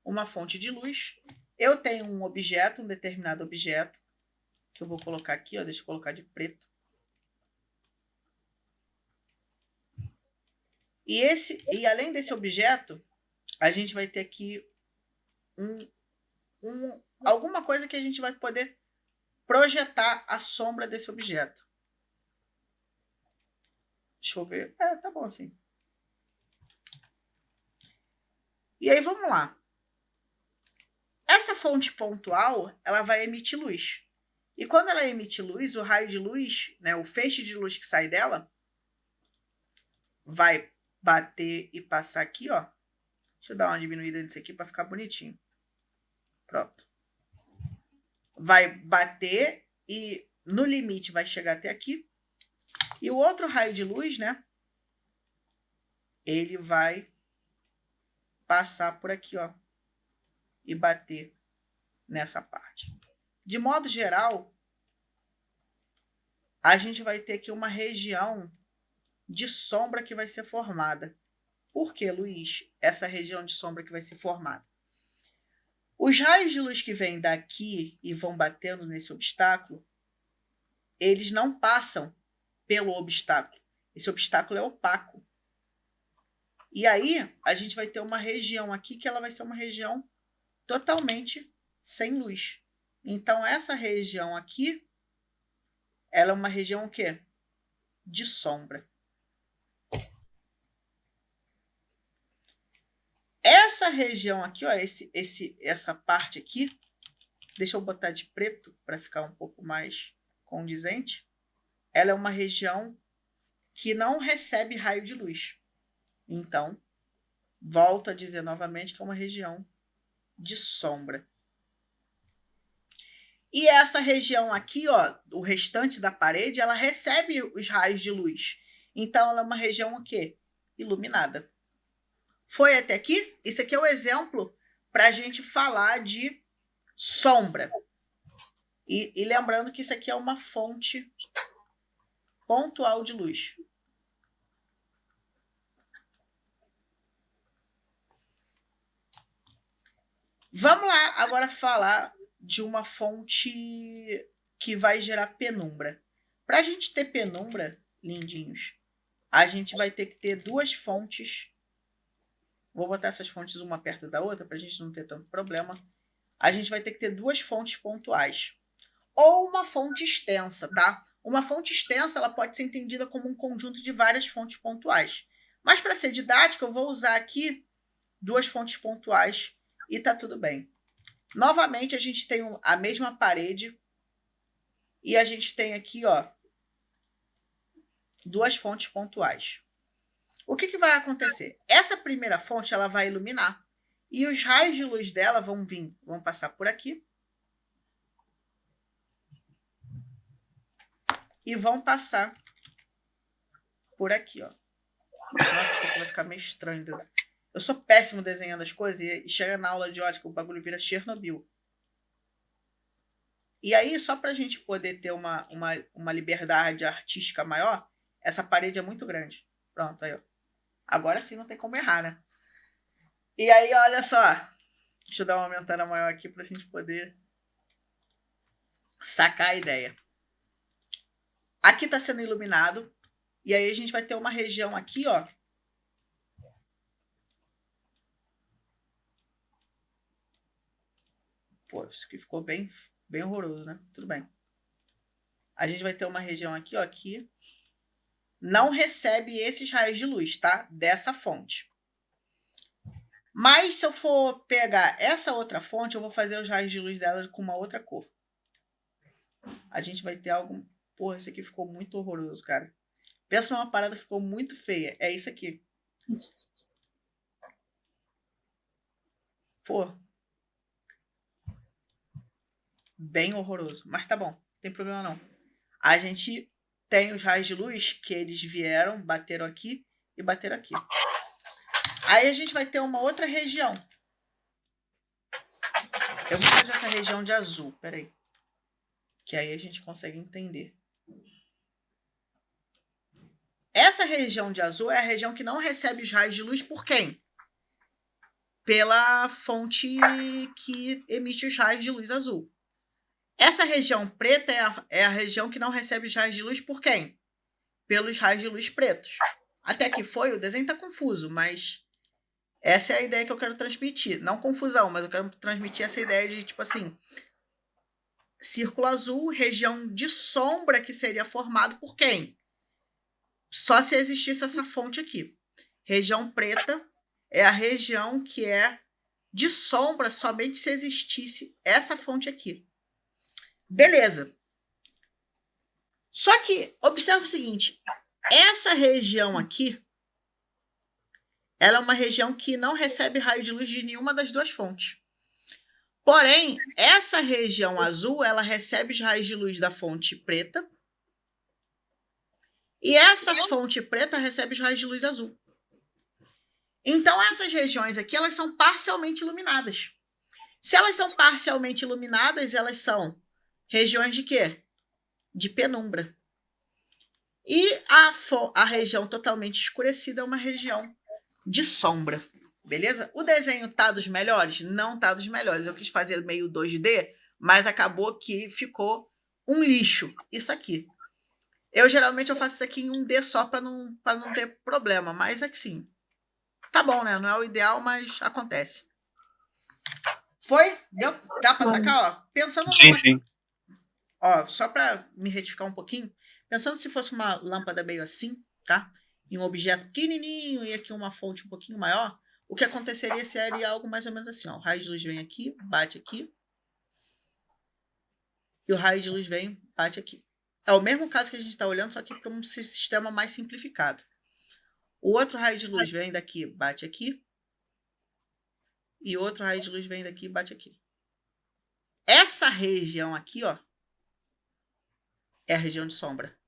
uma fonte de luz. Eu tenho um objeto, um determinado objeto, que eu vou colocar aqui, ó, deixa eu colocar de preto. E além desse objeto, a gente vai ter aqui alguma coisa que a gente vai poder projetar a sombra desse objeto. Deixa eu ver. Tá bom assim. E aí, vamos lá. Essa fonte pontual, ela vai emitir luz. E quando ela emite luz, o raio de luz, né, o feixe de luz que sai dela, vai bater e passar aqui, ó. Deixa eu dar uma diminuída nisso aqui para ficar bonitinho. Pronto. Vai bater e no limite vai chegar até aqui. E o outro raio de luz, né? Ele vai passar por aqui, ó. E bater nessa parte. De modo geral, a gente vai ter aqui uma região de sombra que vai ser formada. Por que, Luiz, essa região de sombra que vai ser formada? Os raios de luz que vêm daqui e vão batendo nesse obstáculo, eles não passam pelo obstáculo. Esse obstáculo é opaco. E aí, a gente vai ter uma região aqui que ela vai ser uma região totalmente sem luz. Então, essa região aqui, ela é uma região o quê? De sombra. Essa região aqui, ó, essa parte aqui, deixa eu botar de preto para ficar um pouco mais condizente. Ela é uma região que não recebe raio de luz. Então, volto a dizer novamente que é uma região de sombra. E essa região aqui, ó, o restante da parede, ela recebe os raios de luz. Então, ela é uma região o quê? Iluminada. Foi até aqui? Isso aqui é o exemplo para a gente falar de sombra. E lembrando que isso aqui é uma fonte pontual de luz. Vamos lá agora falar de uma fonte que vai gerar penumbra. Para a gente ter penumbra, lindinhos, a gente vai ter que ter duas fontes. Vou botar essas fontes uma perto da outra para a gente não ter tanto problema. A gente vai ter que ter duas fontes pontuais. Ou uma fonte extensa, tá? Uma fonte extensa ela pode ser entendida como um conjunto de várias fontes pontuais. Mas para ser didática, eu vou usar aqui duas fontes pontuais e tá tudo bem. Novamente, a gente tem a mesma parede e a gente tem aqui, ó, duas fontes pontuais. O que vai acontecer? Essa primeira fonte ela vai iluminar e os raios de luz dela vão passar por aqui e vão passar por aqui, ó. Nossa, isso aqui vai ficar meio estranho. Eu sou péssimo desenhando as coisas e chega na aula de ótica, o bagulho vira Chernobyl. E aí, só para a gente poder ter uma liberdade artística maior, essa parede é muito grande. Pronto, aí, ó. Agora sim não tem como errar, né? E aí, olha só. Deixa eu dar uma aumentada maior aqui para a gente poder sacar a ideia. Aqui está sendo iluminado. E aí a gente vai ter uma região aqui, ó. Pô, isso aqui ficou bem horroroso, né? Tudo bem. A gente vai ter uma região aqui, ó, que não recebe esses raios de luz, tá? Dessa fonte. Mas se eu for pegar essa outra fonte, eu vou fazer os raios de luz dela com uma outra cor. A gente vai ter algo... Porra, isso aqui ficou muito horroroso, cara. Pensa numa parada que ficou muito feia. É isso aqui. Pô. Bem horroroso. Mas tá bom. Não tem problema não. A gente tem os raios de luz que eles vieram, bateram aqui e bateram aqui. Aí a gente vai ter uma outra região. Eu vou fazer essa região de azul, peraí. Que aí a gente consegue entender. Essa região de azul é a região que não recebe os raios de luz por quem? Pela fonte que emite os raios de luz azul. Essa região preta é a região que não recebe os raios de luz por quem? Pelos raios de luz pretos. Até que foi, o desenho está confuso, mas essa é a ideia que eu quero transmitir. Não confusão, mas eu quero transmitir essa ideia de, tipo assim, círculo azul, região de sombra que seria formado por quem? Só se existisse essa fonte aqui. Região preta é a região que é de sombra somente se existisse essa fonte aqui. Beleza. Só que, observa o seguinte, essa região aqui, ela é uma região que não recebe raio de luz de nenhuma das duas fontes. Porém, essa região azul, ela recebe os raios de luz da fonte preta, e essa fonte preta recebe os raios de luz azul. Então, essas regiões aqui, elas são parcialmente iluminadas. Se elas são parcialmente iluminadas, elas são regiões de quê? De penumbra. E a região totalmente escurecida é uma região de sombra. Beleza? O desenho tá dos melhores? Não tá dos melhores. Eu quis fazer meio 2D, mas acabou que ficou um lixo. Isso aqui. Geralmente eu faço isso aqui em 1D só para não ter problema, mas é que sim. Tá bom, né? Não é o ideal, mas acontece. Foi? Deu? Dá para sacar? Ó, pensando Sim. Ó, só para me retificar um pouquinho, pensando se fosse uma lâmpada meio assim, tá? E um objeto pequenininho e aqui uma fonte um pouquinho maior, o que aconteceria seria algo mais ou menos assim, ó. O raio de luz vem aqui, bate aqui. E o raio de luz vem, bate aqui. É o mesmo caso que a gente está olhando, só que para um sistema mais simplificado. O outro raio de luz vem daqui, bate aqui. E outro raio de luz vem daqui, bate aqui. Essa região aqui, ó, é a região de sombra.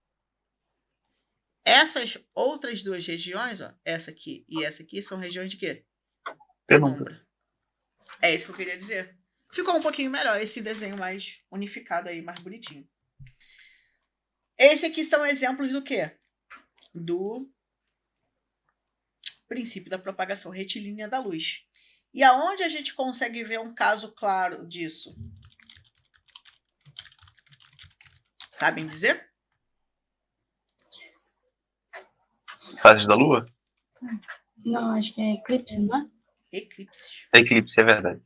Essas outras duas regiões, ó, essa aqui e essa aqui, são regiões de quê? Penumbra. É isso que eu queria dizer. Ficou um pouquinho melhor esse desenho mais unificado aí, mais bonitinho. Esse aqui são exemplos do quê? Do princípio da propagação retilínea da luz. E aonde a gente consegue ver um caso claro disso? Sabem dizer? Fases da Lua? Não, acho que é eclipse, não é? Eclipses. Eclipse, é verdade.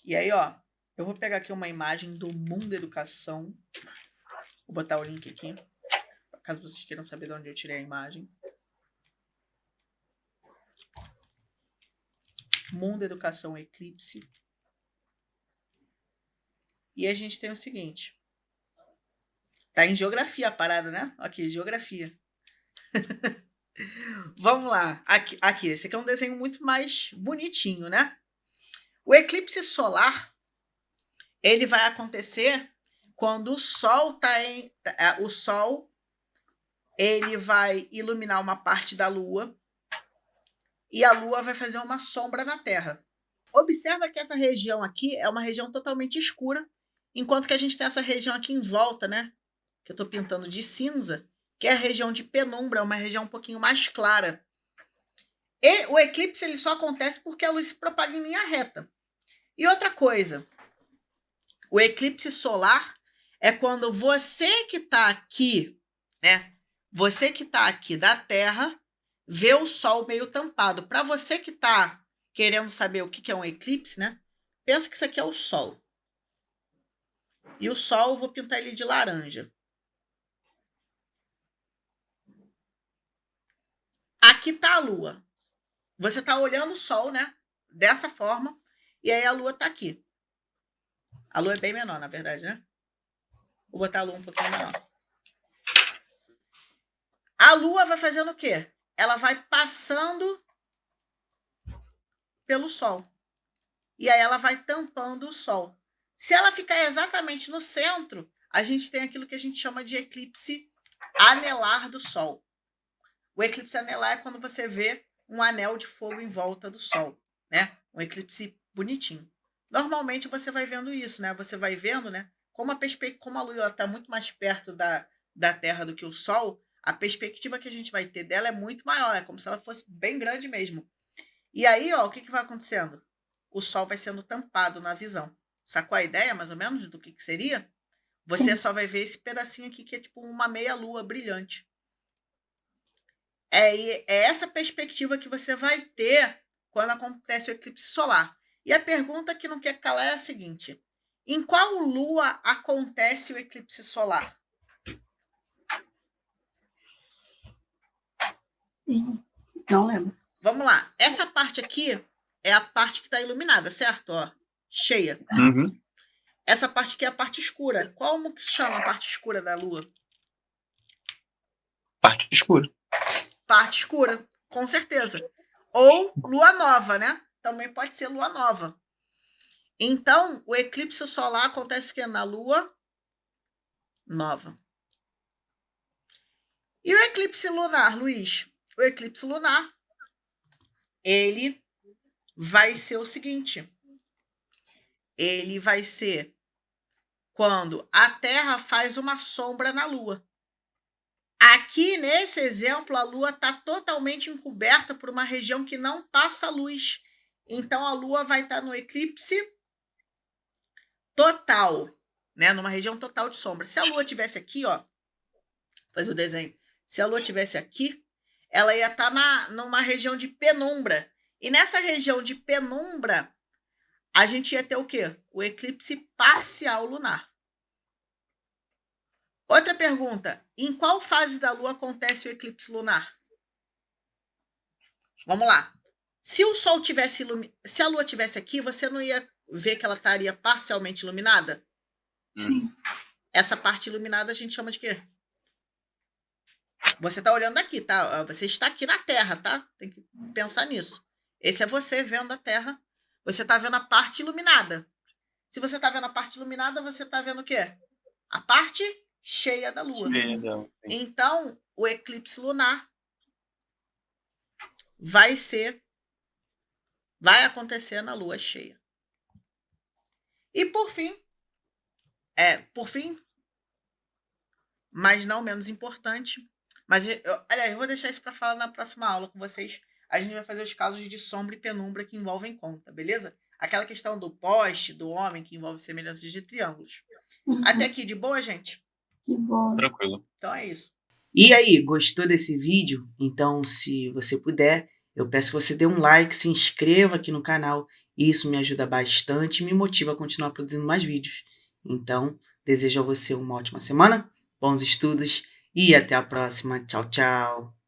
E aí, ó, eu vou pegar aqui uma imagem do Mundo Educação. Vou botar o link aqui, caso vocês queiram saber de onde eu tirei a imagem. Mundo Educação Eclipse. E a gente tem o seguinte. Tá em geografia a parada, né? Aqui, geografia. Vamos lá. Aqui, esse aqui é um desenho muito mais bonitinho, né? O eclipse solar, ele vai acontecer quando o Sol o Sol, ele vai iluminar uma parte da Lua e a Lua vai fazer uma sombra na Terra. Observa que essa região aqui é uma região totalmente escura, enquanto que a gente tem essa região aqui em volta, né? Que eu estou pintando de cinza, que é a região de penumbra, uma região um pouquinho mais clara. E o eclipse ele só acontece porque a luz se propaga em linha reta. E outra coisa, o eclipse solar é quando você que está aqui, né? Você que está aqui da Terra, vê o Sol meio tampado. Para você que está querendo saber o que é um eclipse, né? Pensa que isso aqui é o Sol. E o Sol, eu vou pintar ele de laranja. Aqui está a Lua. Você está olhando o Sol, né? Dessa forma. E aí a Lua está aqui. A Lua é bem menor, na verdade, né? Vou botar a Lua um pouquinho menor. A Lua vai fazendo o quê? Ela vai passando pelo Sol. E aí ela vai tampando o Sol. Se ela ficar exatamente no centro, a gente tem aquilo que a gente chama de eclipse anelar do Sol. O eclipse anelar é quando você vê um anel de fogo em volta do Sol, né? Um eclipse bonitinho. Normalmente você vai vendo isso, né? Você vai vendo, né? Como a Lua está muito mais perto da Terra do que o Sol, a perspectiva que a gente vai ter dela é muito maior, é como se ela fosse bem grande mesmo. E aí, ó, o que vai acontecendo? O Sol vai sendo tampado na visão. Sacou a ideia, mais ou menos, do que seria? Você só vai ver esse pedacinho aqui que é tipo uma meia-lua brilhante. É essa perspectiva que você vai ter quando acontece o eclipse solar. E a pergunta que não quer calar é a seguinte: em qual lua acontece o eclipse solar? Não lembro. Vamos lá. Essa parte aqui é a parte que está iluminada, certo? Ó, cheia. Uhum. Essa parte aqui é a parte escura. Como que se chama a parte escura da Lua? Parte escura. Parte escura, com certeza. Ou lua nova, né? Também pode ser lua nova. Então, o eclipse solar acontece que na lua nova. E o eclipse lunar, Luiz? O eclipse lunar, ele vai ser o seguinte. Ele vai ser quando a Terra faz uma sombra na Lua. Aqui, nesse exemplo, a Lua está totalmente encoberta por uma região que não passa luz. Então, a Lua vai estar no eclipse total, né? Numa região total de sombra. Se a Lua tivesse aqui, ó, fazer o desenho. Se a Lua tivesse aqui, ela ia estar numa região de penumbra. E nessa região de penumbra, a gente ia ter o quê? O eclipse parcial lunar. Outra pergunta: em qual fase da Lua acontece o eclipse lunar? Vamos lá. Se o Sol tivesse se a Lua tivesse aqui, você não ia ver que ela estaria parcialmente iluminada? Sim. Essa parte iluminada a gente chama de quê? Você está olhando aqui, tá? Você está aqui na Terra, tá? Tem que pensar nisso. Esse é você vendo a Terra. Você está vendo a parte iluminada. Se você está vendo a parte iluminada, você está vendo o quê? A parte cheia da Lua. Então, o eclipse lunar vai acontecer na Lua cheia. E por fim, mas não menos importante, mas aliás, eu vou deixar isso para falar na próxima aula com vocês. A gente vai fazer os casos de sombra e penumbra que envolvem conta, beleza? Aquela questão do poste, do homem, que envolve semelhanças de triângulos. Até aqui, de boa, gente? Que bom. Tranquilo. Então é isso. E aí, gostou desse vídeo? Então, se você puder, eu peço que você dê um like, se inscreva aqui no canal. Isso me ajuda bastante e me motiva a continuar produzindo mais vídeos. Então, desejo a você uma ótima semana, bons estudos e até a próxima. Tchau, tchau.